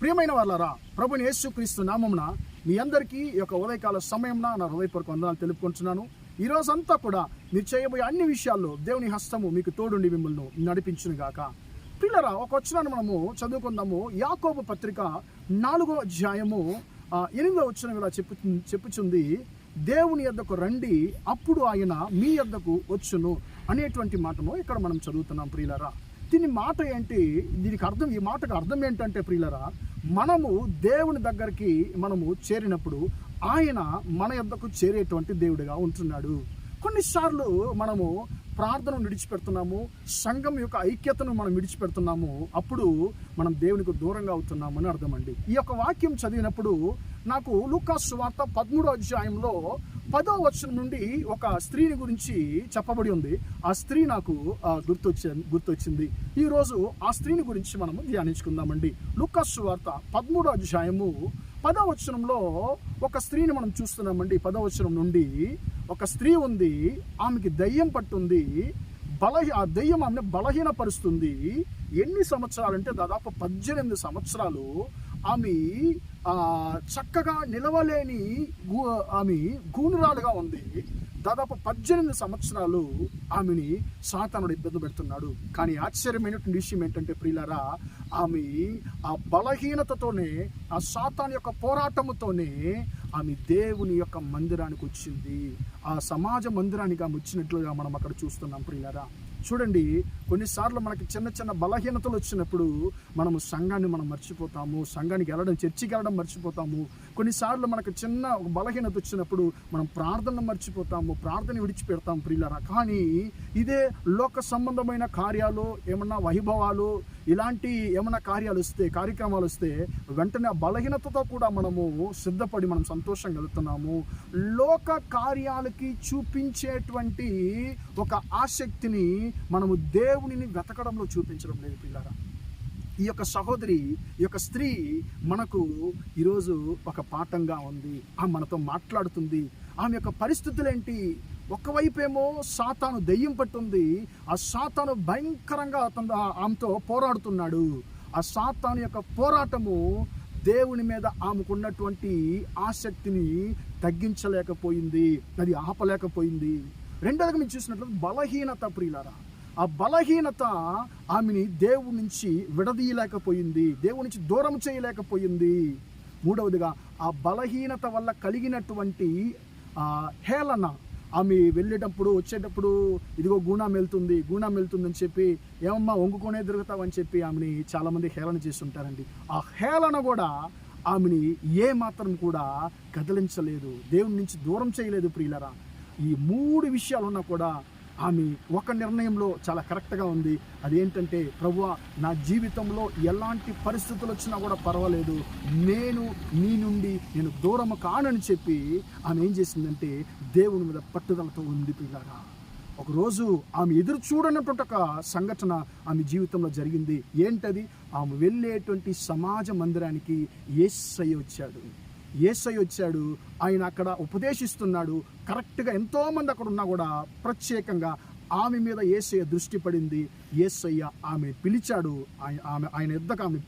ప్రియమైన వాళ్ళారా, ప్రభుని యేసుక్రీస్తు నామమున మీ అందరికీ ఈ యొక్క ఉదయకాల సమయంలో నా హృదయపూర్వక వందనాలు తెలుపుకుంటున్నాను. ఈ రోజంతా కూడా మీరు చేయబోయే అన్ని విషయాల్లో దేవుని హస్తము మీకు తోడుండి మిమ్మల్ని నడిపించును గాక. పిల్లరా, ఒక వచనాన్ని మనము చదువుకుందాము. యాకోబు పత్రిక 4వ అధ్యాయము 8వ వచనం ఇలా చెప్పుచుంది, దేవుని యొద్దకు రండి, అప్పుడు ఆయన మీ యొద్దకు వచ్చును అనేటువంటి మాటను ఇక్కడ మనం చదువుతున్నాం. ప్రియులరా, దీని మాట ఏంటి? దీనికి అర్థం, ఈ మాటకు అర్థం ఏంటంటే ప్రియులరా, మనము దేవుని దగ్గరికి మనము చేరినప్పుడు ఆయన మన యొద్దకు చేరేటువంటి దేవుడిగా ఉంటున్నాడు. కొన్నిసార్లు మనము ప్రార్థనను విడిచిపెడుతున్నాము, సంఘం యొక్క ఐక్యతను మనం విడిచిపెడుతున్నాము, అప్పుడు మనం దేవునికి దూరంగా అవుతున్నాము అని అర్థం అండి. ఈ యొక్క వాక్యం చదివినప్పుడు నాకు లూకా సువార్త 13వ అధ్యాయంలో 10వ వచనం నుండి ఒక స్త్రీని గురించి చెప్పబడి ఉంది. ఆ స్త్రీ నాకు గుర్తొచ్చింది. ఈరోజు ఆ స్త్రీని గురించి మనము ధ్యానించుకుందామండి. లూకా సువార్త 13వ అధ్యాయము 10వ వచనంలో ఒక స్త్రీని మనం చూస్తున్నామండి. 10వ వచనం నుండి ఒక స్త్రీ ఉంది, ఆమెకి దయ్యం పట్టుంది. ఆ దయ్యం ఆమెను బలహీనపరుస్తుంది. ఎన్ని సంవత్సరాలంటే దాదాపు 18 సంవత్సరాలు ఆమె చక్కగా నిలవలేని ఆమె గూనురాలుగా ఉంది. దాదాపు 18 సంవత్సరాలు ఆమెని సాతానుడు ఇబ్బంది పెడుతున్నాడు. కానీ ఆశ్చర్యమైనటువంటి విషయం ఏంటంటే ప్రియులారా, ఆమె ఆ బలహీనతతోనే, ఆ సాతాను యొక్క పోరాటముతోనే ఆమె దేవుని యొక్క మందిరానికి వచ్చింది. ఆ సమాజ మందిరానికి ఆమె వచ్చినట్లుగా మనం అక్కడ చూస్తున్నాం. ప్రియులారా, చూడండి, కొన్నిసార్లు మనకి చిన్న చిన్న బలహీనతలు వచ్చినప్పుడు మనము సంఘాన్ని మనం మర్చిపోతాము, సంఘానికి వెళ్ళడం, చర్చికి వెళ్ళడం మర్చిపోతాము. కొన్నిసార్లు మనకు చిన్న ఒక బలహీనత వచ్చినప్పుడు మనం ప్రార్థనను మర్చిపోతాము, ప్రార్థన విడిచిపెడతాం. ప్రియులారా, కానీ ఇదే లోక సంబంధమైన కార్యాలు, ఏమన్నా వైభవాలు, ఇలాంటి ఏమన్నా కార్యక్రమాలు వస్తే వెంటనే ఆ బలహీనతతో కూడా మనము సిద్ధపడి మనం సంతోషంగా వెళ్తున్నాము. లోక కార్యాలకి చూపించేటువంటి ఒక ఆసక్తిని మనము దేవునిని వెతకడంలో చూపించడం లేదు. పిల్లారా, ఈ యొక్క సహోదరి, ఈ యొక్క స్త్రీ మనకు ఈరోజు ఒక పాఠంగా ఉంది. ఆమె మనతో మాట్లాడుతుంది. ఆమె యొక్క పరిస్థితులు ఏంటి? ఒకవైపేమో సాతాను దెయ్యం పట్టుంది. ఆ సాతాను భయంకరంగా ఆమెతో పోరాడుతున్నాడు. ఆ సాతాను యొక్క పోరాటము దేవుని మీద ఆమెకున్నటువంటి ఆసక్తిని తగ్గించలేకపోయింది, అది ఆపలేకపోయింది. రెండోదిగా మీరు చూసినట్లయితే బలహీనత. ప్రియులారా, ఆ బలహీనత ఆమెని దేవుడి నుంచి విడదీయలేకపోయింది, దేవుడి నుంచి దూరం చేయలేకపోయింది. మూడవదిగా ఆ బలహీనత వల్ల కలిగినటువంటి హేళన. ఆమె వెళ్ళేటప్పుడు, వచ్చేటప్పుడు ఇదిగో గూణం వెళ్తుంది అని చెప్పి, ఏమమ్మా వంగుకొనే తిరుగుతావని చెప్పి ఆమెని చాలామంది హేళన చేస్తుంటారండి. ఆ హేళన కూడా ఆమెని ఏ మాత్రం కూడా కదిలించలేదు, దేవుని నుంచి దూరం చేయలేదు. ప్రియులరా, ఈ 3 విషయాలు ఉన్నా కూడా ఆమె ఒక నిర్ణయంలో చాలా కరెక్ట్గా ఉంది. అదేంటంటే, ప్రభువా, నా జీవితంలో ఎలాంటి పరిస్థితులు వచ్చినా కూడా పర్వాలేదు, నేను నీ నుండి నేను దూరం కానని చెప్పి ఆమె ఏం చేసిందంటే దేవుని మీద పట్టుదలతో ఉంది. పిల్లారా, ఒకరోజు ఆమె ఎదురు చూడనటువంటి ఒక సంఘటన ఆమె జీవితంలో జరిగింది. ఏంటది? ఆమె వెళ్ళేటువంటి సమాజ మందిరానికి యేసయ్య వచ్చాడు. ఆయన అక్కడ ఉపదేశిస్తున్నాడు. కరెక్ట్గా ఎంతోమంది అక్కడ ఉన్నా కూడా ప్రత్యేకంగా ఆమె మీద యేసయ్య దృష్టి పడింది. యేసయ్య ఆమె పిలిచాడు, ఆయన యుద్ధకు ఆమె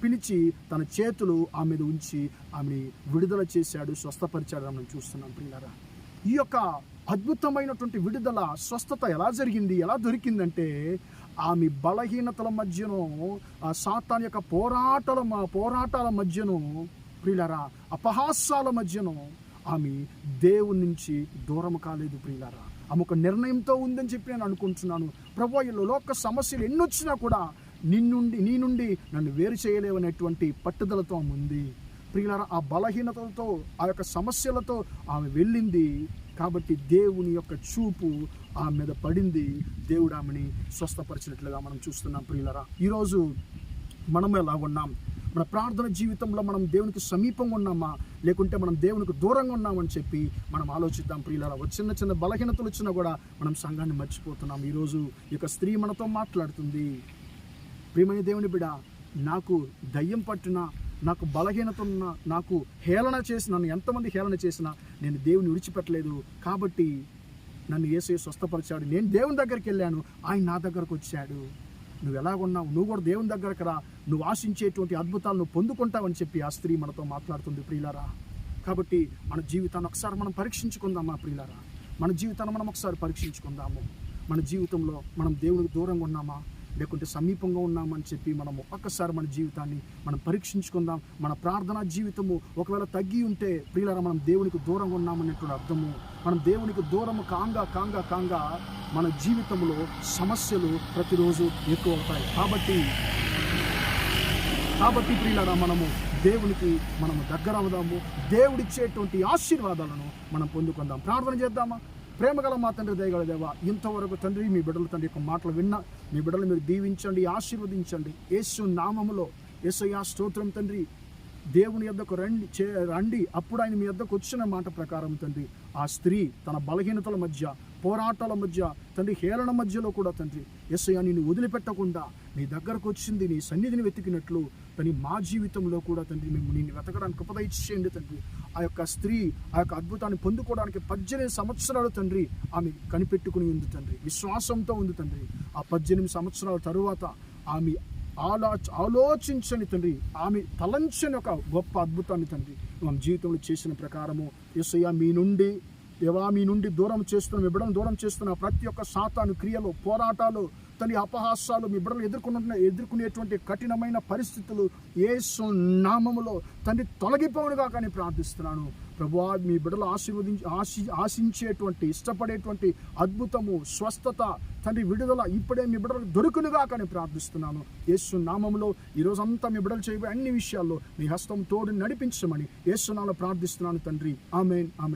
పిలిచి తన చేతులు ఆమె మీద ఉంచి ఆమెని విడుదల చేశాడు, స్వస్థపరిచాడు. మనం చూస్తున్నాం. ప్రియులారా, ఈ యొక్క అద్భుతమైనటువంటి విడుదల, స్వస్థత ఎలా జరిగింది, ఎలా దొరికిందంటే, ఆమె బలహీనతల మధ్యను, ఆ సాతాను యొక్క పోరాటాల మధ్యను, ప్రియులారా, అపహాసాల మధ్యను ఆమె దేవుని నుంచి దూరం కాలేదు. ప్రియులారా, ఆమె ఒక నిర్ణయంతో ఉందని చెప్పి నేను అనుకుంటున్నాను. ప్రభువా, ఈ లోక సమస్యలు ఎన్నొచ్చినా కూడా నీ నుండి నన్ను వేరు చేయలేవనేటువంటి పట్టుదలతో ఆమె ఉంది. ప్రియులారా, ఆ బలహీనతలతో, ఆ యొక్క సమస్యలతో ఆమె వెళ్ళింది. కాబట్టి దేవుని యొక్క చూపు ఆమె మీద పడింది. దేవుడు ఆమెని స్వస్థపరిచినట్లుగా మనం చూస్తున్నాం. ప్రియులారా, ఈరోజు మనం ఎలా ఉన్నాం? మన ప్రార్థన జీవితంలో మనం దేవునికి సమీపంగా ఉన్నామా, లేకుంటే మనం దేవునికి దూరంగా ఉన్నామని చెప్పి మనం ఆలోచిద్దాం. ప్రియులారా, చిన్న బలహీనతలు వచ్చినా కూడా మనం సంఘాన్ని మర్చిపోతున్నాం. ఈరోజు ఈ యొక్క స్త్రీ మనతో మాట్లాడుతుంది. ప్రియమైన దేవుని బిడ్డ, నాకు దయ్యం పట్టినా, నాకు బలహీనత ఉన్నా, నాకు హేళన చేసిన, నన్ను ఎంతమంది హేళన చేసినా నేను దేవుని విడిచిపెట్టలేదు. కాబట్టి నన్ను యేసయ్య స్వస్థపరిచాడు. నేను దేవుని దగ్గరికి వెళ్ళాను, ఆయన నా దగ్గరకు వచ్చాడు. నువ్వు ఎలాగున్నావు, నువ్వు కూడా దేవుని దగ్గరకు రా, నువ్వు ఆశించేటువంటి అద్భుతాలు నువ్వు పొందుకుంటావని చెప్పి ఆ స్త్రీ మనతో మాట్లాడుతుంది ప్రియులారా. కాబట్టి మన జీవితాన్ని ఒకసారి మనం పరీక్షించుకుందామా ప్రియులారా? మన జీవితాన్ని మనం ఒకసారి పరీక్షించుకుందాము. మన జీవితంలో మనం దేవునికి దూరంగా ఉన్నామా లేకుంటే సమీపంగా ఉన్నామని చెప్పి మనము ఒక్కసారి మన జీవితాన్ని మనం పరీక్షించుకుందాం. మన ప్రార్థనా జీవితము ఒకవేళ తగ్గి ఉంటే ప్రియులారా మనం దేవునికి దూరంగా ఉన్నామనేటువంటి అర్థము. మనం దేవునికి దూరము కాంగా మన జీవితంలో సమస్యలు ప్రతిరోజు ఎక్కువ అవుతాయి. కాబట్టి ప్రియులారా మనము దేవునికి మనము దగ్గర అవుదాము. దేవుడిచ్చేటువంటి ఆశీర్వాదాలను మనం పొందుకుందాం. ప్రార్థన చేద్దామా? ప్రేమగల మా తండ్రి, దయగల దేవా, ఇంతవరకు తండ్రి మీ బిడ్డల తండ్రి యొక్క మాటలు విన్నా మీ బిడ్డలు మీరు దీవించండి, ఆశీర్వదించండి. యేసు నామములో యేసయ్యా స్తోత్రం తండ్రి. దేవుని యొద్దకు రండి అప్పుడు ఆయన మీ యొద్దకు వచ్చిన మాట ప్రకారం తండ్రి ఆ స్త్రీ తన బలహీనతల మధ్య, పోరాటాల మధ్య తండ్రి, హేళన మధ్యలో కూడా తండ్రి యేసయ్యా నిన్ను వదిలిపెట్టకుండా నీ దగ్గరకు వచ్చింది, నీ సన్నిధిని వెతికినట్లు తండ్రి మా జీవితంలో కూడా తండ్రి మేము నిన్ను వెతకడానికి కృప దయచేయండి తండ్రి. ఆ యొక్క స్త్రీ ఆ యొక్క అద్భుతాన్ని పొందుకోవడానికి 18 సంవత్సరాలు తండ్రి ఆమె కనిపెట్టుకుని ఉంది తండ్రి, విశ్వాసంతో ఉంది తండ్రి. ఆ 18 సంవత్సరాల తరువాత ఆమె ఆలోచించని తండ్రి, ఆమె తలంచని ఒక గొప్ప అద్భుతాన్ని తండ్రి మన జీవితంలో చేసిన ప్రకారము యేసయ్యా మీ నుండి దూరం చేస్తున్న, మీ బిడ్డలను దూరం చేస్తున్న ప్రతి ఒక్క సాతాను క్రియలు, పోరాటాలు తండ్రి, అపహాసాలు మీ బిడ్డలు ఎదుర్కొనేటువంటి కఠినమైన పరిస్థితులు యేసు నామములో తండ్రి తొలగిపోవునుగా కానీ ప్రార్థిస్తున్నాను. ప్రభువా మీ బిడ్డలు ఆశించేటువంటి, ఇష్టపడేటువంటి అద్భుతము, స్వస్థత తండ్రి, విడుదల ఇప్పుడే మీ బిడ్డలకు దొరుకునుగా కానీ ప్రార్థిస్తున్నాను. యేసు నామములో ఈరోజంతా మీ బిడ్డలు చేయబోయే అన్ని విషయాల్లో మీ హస్తం తోడు నడిపించమని యేసు నామములో ప్రార్థిస్తున్నాను తండ్రి. ఆమేన్, ఆమేన్.